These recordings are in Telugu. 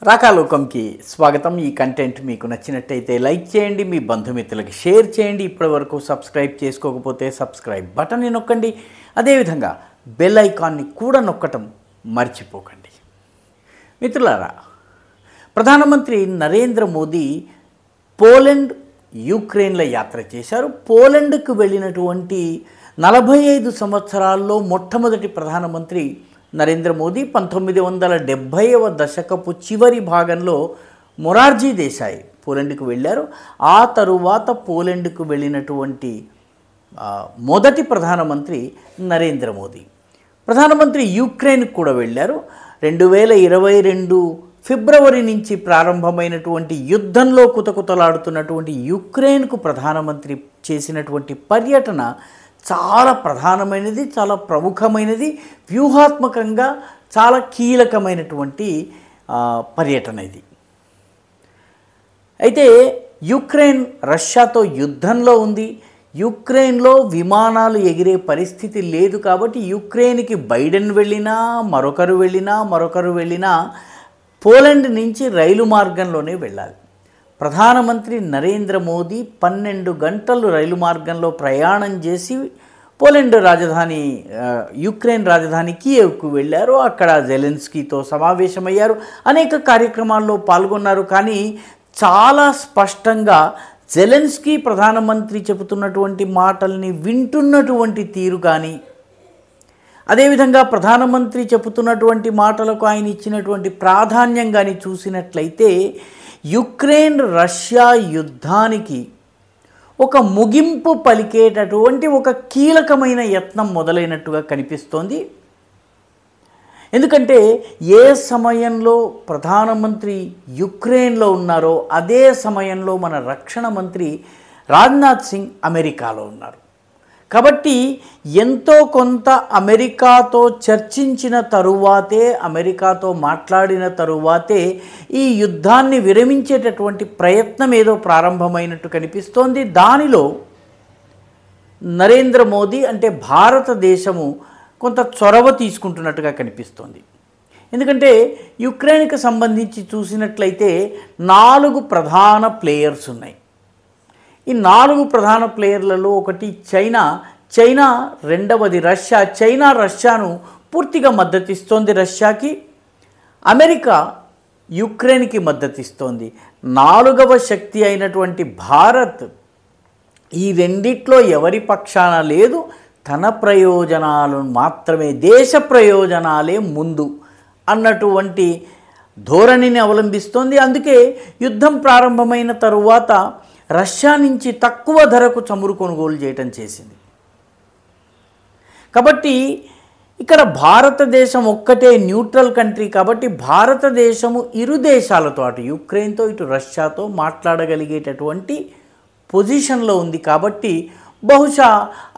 రాకాలోకంకి స్వాగతం. ఈ కంటెంట్ మీకు నచ్చినట్టయితే లైక్ చేయండి, మీ బంధుమిత్రులకి షేర్ చేయండి. ఇప్పటివరకు సబ్స్క్రైబ్ చేసుకోకపోతే సబ్స్క్రైబ్ బటన్ని నొక్కండి. అదేవిధంగా బెల్ ఐకాన్ని కూడా నొక్కటం మర్చిపోకండి. మిత్రులారా, ప్రధానమంత్రి నరేంద్ర మోదీ పోలాండ్, యుక్రెయిన్ల యాత్ర చేశారు. పోలాండ్కు వెళ్ళినటువంటి 45 సంవత్సరాల్లో మొట్టమొదటి ప్రధానమంత్రి నరేంద్ర మోదీ 1970వ దశకపు చివరి భాగంలో మొరార్జీ దేశాయ్ పోలాండ్కు వెళ్ళారు. ఆ తరువాత పోలాండ్కు వెళ్ళినటువంటి మొదటి ప్రధానమంత్రి నరేంద్ర మోదీ. ప్రధానమంత్రి యుక్రెయిన్కు కూడా వెళ్ళారు. 2022 ఫిబ్రవరి నుంచి ప్రారంభమైనటువంటి యుద్ధంలో కుతకుతలాడుతున్నటువంటి యుక్రెయిన్కు ప్రధానమంత్రి చేసినటువంటి పర్యటన చాలా ప్రధానమైనది, చాలా ప్రముఖమైనది, వ్యూహాత్మకంగా చాలా కీలకమైనటువంటి పర్యటన ఇది. అయితే యుక్రెయిన్ రష్యాతో యుద్ధంలో ఉంది. యుక్రెయిన్లో విమానాలు ఎగిరే పరిస్థితి లేదు. కాబట్టి యుక్రెయిన్కి బైడెన్ వెళ్ళినా, మరొకరు వెళ్ళినా పోలాండ్ నుంచి రైలు మార్గంలోనే వెళ్ళాలి. ప్రధానమంత్రి నరేంద్ర మోదీ 12 గంటలు రైలు మార్గంలో ప్రయాణం చేసి పోలాండ్ రాజధాని యుక్రెయిన్ రాజధాని కియేవ్కు వెళ్ళారు. అక్కడ జెలెన్స్కీతో సమావేశమయ్యారు, అనేక కార్యక్రమాల్లో పాల్గొన్నారు. కానీ చాలా స్పష్టంగా జెలెన్స్కీ ప్రధానమంత్రి చెబుతున్నటువంటి మాటల్ని వింటున్నటువంటి తీరు కానీ, అదేవిధంగా ప్రధానమంత్రి చెబుతున్నటువంటి మాటలకు ఆయన ఇచ్చినటువంటి ప్రాధాన్యం కానీ చూసినట్లయితే యుక్రెయిన్ రష్యా యుద్ధానికి ఒక ముగింపు పలికేటటువంటి ఒక కీలకమైన యత్నం మొదలైనట్టుగా కనిపిస్తోంది. ఎందుకంటే ఏ సమయంలో ప్రధానమంత్రి యుక్రెయిన్లో ఉన్నారో అదే సమయంలో మన రక్షణ మంత్రి రాజ్నాథ్ సింగ్ అమెరికాలో ఉన్నారు. కాబట్టి ఎంతో కొంత అమెరికాతో చర్చించిన తరువాతే, అమెరికాతో మాట్లాడిన తరువాతే ఈ యుద్ధాన్ని విరమించేటటువంటి ప్రయత్నం ఏదో ప్రారంభమైనట్టు కనిపిస్తోంది. దానిలో నరేంద్ర మోదీ అంటే భారతదేశము కొంత చొరవ తీసుకుంటున్నట్టుగా కనిపిస్తోంది. ఎందుకంటే యుక్రెయిన్కి సంబంధించి చూసినట్లయితే 4 ప్రధాన ప్లేయర్స్ ఉన్నాయి. ఈ 4 ప్రధాన ప్లేయర్లలో ఒకటి చైనా, రెండవది రష్యా. చైనా రష్యాను పూర్తిగా మద్దతిస్తోంది రష్యాకి. అమెరికా యుక్రెయిన్కి మద్దతిస్తోంది. 4వ శక్తి అయినటువంటి భారత్ ఈ రెండిట్లో ఎవరి పక్షాన లేదు, తన ప్రయోజనాలు మాత్రమే, దేశ ప్రయోజనాలే ముందు అన్నటువంటి ధోరణిని అవలంబిస్తోంది. అందుకే యుద్ధం ప్రారంభమైన తరువాత రష్యా నుంచి తక్కువ ధరకు చమురు కొనుగోలు చేయటం చేసింది. కాబట్టి ఇక్కడ భారతదేశం ఒక్కటే న్యూట్రల్ కంట్రీ. కాబట్టి భారతదేశము ఇరు దేశాలతో, అటు యుక్రెయిన్తో ఇటు రష్యాతో మాట్లాడగలిగేటటువంటి పొజిషన్లో ఉంది. కాబట్టి బహుశా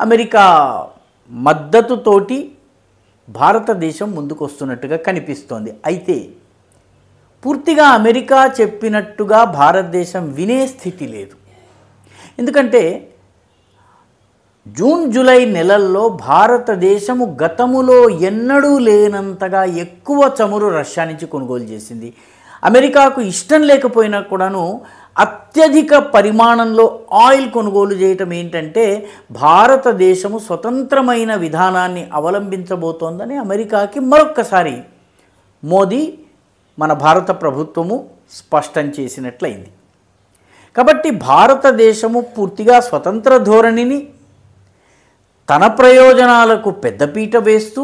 అమెరికా మద్దతుతోటి భారతదేశం ముందుకు వస్తున్నట్టుగా కనిపిస్తోంది. అయితే పూర్తిగా అమెరికా చెప్పినట్టుగా భారతదేశం వినే స్థితి లేదు. ఎందుకంటే జూన్ జూలై నెలల్లో భారతదేశము గతములో ఎన్నడూ లేనంతగా ఎక్కువ చమురు రష్యా నుంచి కొనుగోలు చేసింది. అమెరికాకు ఇష్టం లేకపోయినా కూడాను అత్యధిక పరిమాణంలో ఆయిల్ కొనుగోలు చేయటం ఏంటంటే భారతదేశము స్వతంత్రమైన విధానాన్ని అవలంబించబోతోందని అమెరికాకి మరొక్కసారి మోదీ, మన భారత ప్రభుత్వము స్పష్టం చేసినట్లయింది. కాబట్టి భారతదేశము పూర్తిగా స్వతంత్ర ధోరణిని, తన ప్రయోజనాలకు పెద్దపీట వేస్తూ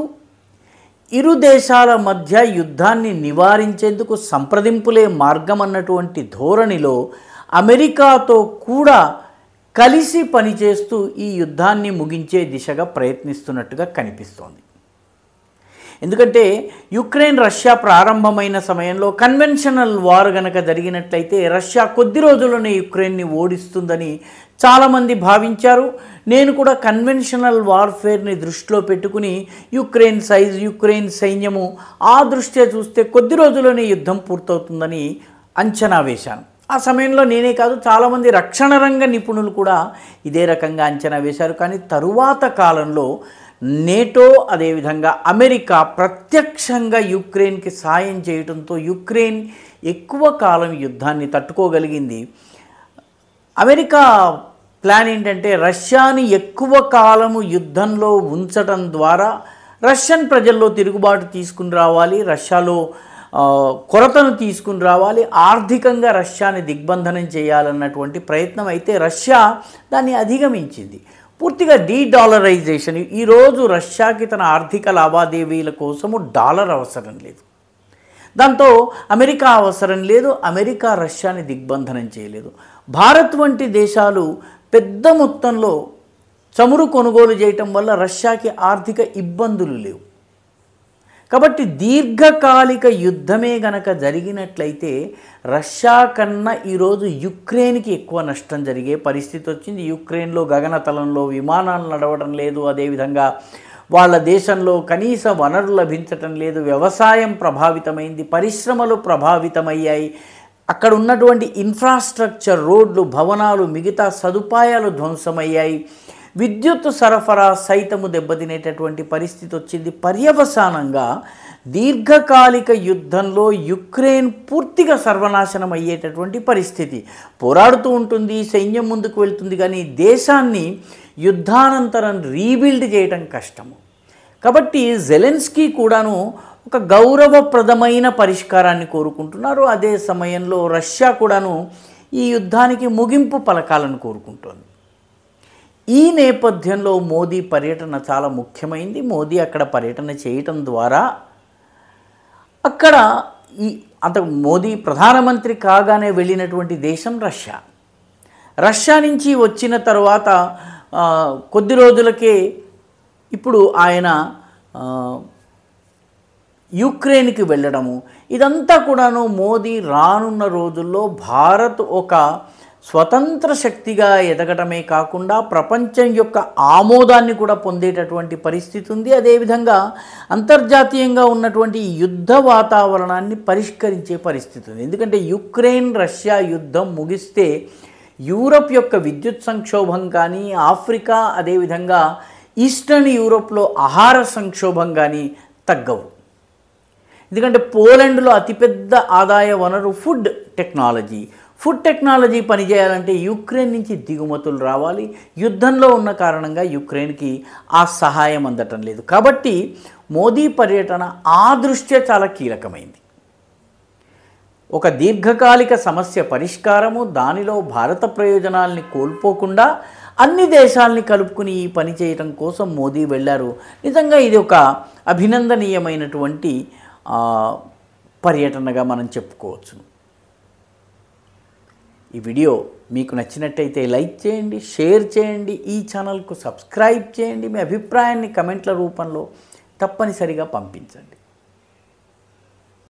ఇరు దేశాల మధ్య యుద్ధాన్ని నివారించేందుకు సంప్రదింపులే మార్గం అన్నటువంటి ధోరణిలో అమెరికాతో కూడా కలిసి పనిచేస్తూ ఈ యుద్ధాన్ని ముగించే దిశగా ప్రయత్నిస్తున్నట్టుగా కనిపిస్తోంది. ఎందుకంటే యుక్రెయిన్ రష్యా ప్రారంభమైన సమయంలో కన్వెన్షనల్ వార్ గనక జరిగినట్లయితే రష్యా కొద్ది రోజుల్లోనే యుక్రెయిన్ని ఓడిస్తుందని చాలామంది భావించారు. నేను కూడా కన్వెన్షనల్ వార్ఫేర్ని దృష్టిలో పెట్టుకుని యుక్రెయిన్ సైజు, యుక్రెయిన్ సైన్యము ఆ దృష్ట్యా చూస్తే కొద్ది రోజుల్లోనే యుద్ధం పూర్తవుతుందని అంచనా వేశాను. ఆ సమయంలో నేనే కాదు, చాలామంది రక్షణ రంగ నిపుణులు కూడా ఇదే రకంగా అంచనా వేశారు. కానీ తరువాత కాలంలో నేటో అదేవిధంగా అమెరికా ప్రత్యక్షంగా యుక్రెయిన్కి సాయం చేయడంతో యుక్రెయిన్ ఎక్కువ కాలం యుద్ధాన్ని తట్టుకోగలిగింది. అమెరికా ప్లాన్ ఏంటంటే రష్యాని ఎక్కువ కాలము యుద్ధంలో ఉంచటం ద్వారా రష్యన్ ప్రజల్లో తిరుగుబాటు తీసుకుని రావాలి, రష్యాలో కొరతను తీసుకుని రావాలి, ఆర్థికంగా రష్యాని దిగ్బంధనం చేయాలన్నటువంటి ప్రయత్నం. అయితే రష్యా దాన్ని అధిగమించింది. పూర్తిగా డీడాలరైజేషన్. ఈరోజు రష్యాకి తన ఆర్థిక లావాదేవీల కోసము డాలర్ అవసరం లేదు, దాంతో అమెరికా అవసరం లేదు, అమెరికా రష్యాని దిగ్బంధనం చేయలేదు. భారత్ వంటి దేశాలు పెద్ద మొత్తంలో చమురు కొనుగోలు చేయటం వల్ల రష్యాకి ఆర్థిక ఇబ్బందులు లేవు. కాబట్టి దీర్ఘకాలిక యుద్ధమే గనక జరిగినట్లయితే రష్యా కన్నా ఈరోజు యుక్రెయిన్కి ఎక్కువ నష్టం జరిగే పరిస్థితి వచ్చింది. యుక్రెయిన్లో గగనతలంలో విమానాలు నడవడం లేదు, అదేవిధంగా వాళ్ళ దేశంలో కనీస వనరులు లభించటం లేదు, వ్యవసాయం ప్రభావితమైంది, పరిశ్రమలు ప్రభావితమయ్యాయి, అక్కడ ఉన్నటువంటి ఇన్ఫ్రాస్ట్రక్చర్, రోడ్లు, భవనాలు, మిగతా సదుపాయాలు ధ్వంసమయ్యాయి, విద్యుత్ సరఫరా సైతము దెబ్బతినేటటువంటి పరిస్థితి వచ్చింది. పర్యవసానంగా దీర్ఘకాలిక యుద్ధంలో యుక్రెయిన్ పూర్తిగా సర్వనాశనం అయ్యేటటువంటి పరిస్థితి. పోరాడుతూ ఉంటుంది, సైన్యం ముందుకు వెళ్తుంది, కానీ దేశాన్ని యుద్ధానంతరం రీబిల్డ్ చేయడం కష్టము. కాబట్టి జెలెన్స్కీ కూడాను ఒక గౌరవప్రదమైన పరిష్కారాన్ని కోరుకుంటున్నారు. అదే సమయంలో రష్యా కూడాను ఈ యుద్ధానికి ముగింపు పలకాలను కోరుకుంటోంది. ఈ నేపథ్యంలో మోదీ పర్యటన చాలా ముఖ్యమైంది. మోదీ అక్కడ పర్యటన చేయటం ద్వారా అక్కడ మోదీ ప్రధానమంత్రి కాగానే వెళ్ళినటువంటి దేశం రష్యా. రష్యా నుంచి వచ్చిన తర్వాత కొద్ది రోజులకే ఇప్పుడు ఆయన యుక్రెయిన్కి వెళ్ళడము, ఇదంతా కూడాను మోదీ రానున్న రోజుల్లో భారత్ ఒక స్వతంత్ర శక్తిగా ఎదగటమే కాకుండా ప్రపంచం యొక్క ఆమోదాన్ని కూడా పొందేటటువంటి పరిస్థితి ఉంది. అదేవిధంగా అంతర్జాతీయంగా ఉన్నటువంటి యుద్ధ వాతావరణాన్ని పరిష్కరించే పరిస్థితి ఉంది. ఎందుకంటే యుక్రెయిన్ రష్యా యుద్ధం ముగిస్తే యూరప్ యొక్క విద్యుత్ సంక్షోభం కానీ, ఆఫ్రికా అదేవిధంగా ఈస్టర్న్ యూరోప్లో ఆహార సంక్షోభం కానీ తగ్గవు. ఎందుకంటే పోలాండ్లో అతిపెద్ద ఆదాయ వనరు ఫుడ్ టెక్నాలజీ పనిచేయాలంటే యుక్రెయిన్ నుంచి దిగుమతులు రావాలి. యుద్ధంలో ఉన్న కారణంగా యుక్రెయిన్కి ఆ సహాయం అందటం లేదు. కాబట్టి మోదీ పర్యటన ఆ దృష్ట్యా చాలా కీలకమైంది. ఒక దీర్ఘకాలిక సమస్య పరిష్కారము, దానిలో భారత ప్రయోజనాల్ని కోల్పోకుండా అన్ని దేశాలని కలుపుకుని ఈ పని చేయటం కోసం మోదీ వెళ్ళారు. నిజంగా ఇది ఒక అభినందనీయమైనటువంటి పర్యటనగా మనం చెప్పుకోవచ్చు. ఈ వీడియో మీకు నచ్చినట్టయితే లైక్ చేయండి, షేర్ చేయండి, ఈ ఛానల్కు సబ్స్క్రైబ్ చేయండి, మీ అభిప్రాయాన్ని కమెంట్ల రూపంలో తప్పనిసరిగా పంపించండి.